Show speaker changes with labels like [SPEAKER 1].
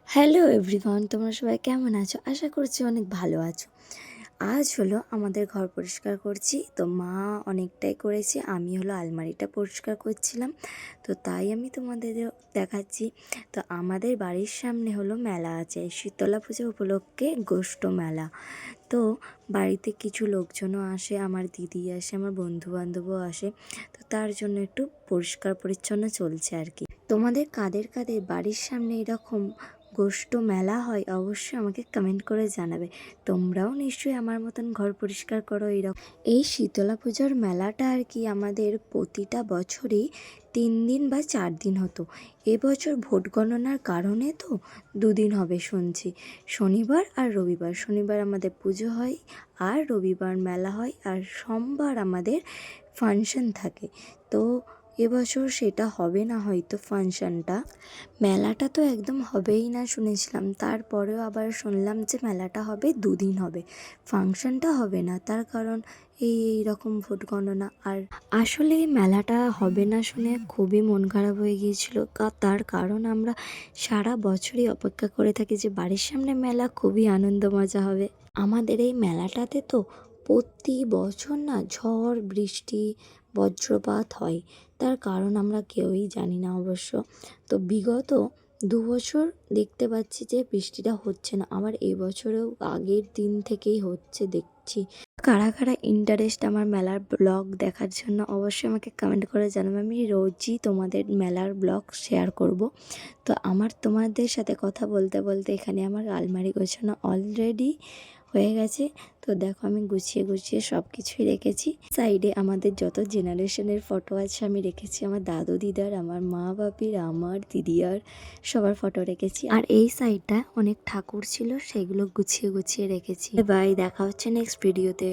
[SPEAKER 1] Hello everyone, তোমরা সবাই কেমন আছো? আশা করছি অনেক ভালো আছো। আজ হলো আমাদের ঘর পরিষ্কার করছি। তো মা অনেকটাই করেছে, আমি হলো আলমারিটা পরিষ্কার করছিলাম। তো তাই আমি তোমাদের দেখাচ্ছি। তো আমাদের বাড়ির সামনে হলো মেলা আছে, শীতলা পুজো উপলক্ষে গোষ্ঠ মেলা। তো বাড়িতে কিছু লোকজনও আসে, আমার দিদি আসে, আমার বন্ধুবান্ধবও আসে। তো তার জন্য একটু পরিষ্কার পরিচ্ছন্ন চলছে আর কি। তোমাদের কাদের কাদের বাড়ির সামনে এরকম গোষ্ঠ মেলা হয় অবশ্যই আমাকে কমেন্ট করে জানাবে। তোমরাও নিশ্চয়ই আমার মতন ঘর পরিষ্কার করো এইরকম। এই শীতলা পুজোর মেলাটা আর কি আমাদের প্রতিটা বছরই 3 দিন বা 4 দিন হতো। এবছর ভোট গণনার কারণে তো 2 দিন হবে শুনছি, শনিবার আর রবিবার। শনিবার আমাদের পুজো হয় আর রবিবার মেলা হয়, আর সোমবার আমাদের ফাংশন থাকে। তো এবছর সেটা হবে না হয়তো ফাংশনটা। মেলাটা তো একদম হবেই না শুনেছিলাম, তারপরেও আবার শুনলাম যে মেলাটা হবে 2 দিন হবে, ফাংশনটা হবে না। তার কারণ এই রকম ভোট গণনা। আর আসলে এই মেলাটা হবে না শুনে খুবই মন খারাপ হয়ে গিয়েছিল। তার কারণ আমরা সারা বছরই অপেক্ষা করে থাকি যে বাড়ির সামনে মেলা, খুবই আনন্দ মজা হবে। আমাদের এই মেলাটাতে তো প্রতি বছর না ঝড় বৃষ্টি বজ্রপাত হয়, তার কারণ আমরা কেউই জানি না অবশ্য। তো বিগত 2 বছর দেখতে পাচ্ছি যে বৃষ্টিটা হচ্ছে না, আবার এই বছরেও আগের দিন থেকেই হচ্ছে দেখছি। কারা কারা ইন্টারেস্ট আমার মেলার ব্লগ দেখার জন্য অবশ্যই আমাকে কমেন্ট করে জানাবে। আমি রোজই তোমাদের মেলার ব্লগ শেয়ার করব। তো আমার তোমাদের সাথে কথা বলতে বলতে এখানে আমার আলমারি গোছানো অলরেডি হয়ে গেছে। তো দেখো আমি গুছিয়ে গুছিয়ে সব কিছুই রেখেছি। সাইডে আমাদের যত জেনারেশনের ফটো আছে আমি রেখেছি, আমার দাদু দিদার, আমার মা বাপির, আমার দিদিয়ার, সবার ফটো রেখেছি। আর এই সাইডটা অনেক ঠাকুর ছিল, সেগুলো গুছিয়ে গুছিয়ে রেখেছি। বাই, দেখা হচ্ছে নেক্সট ভিডিওতে।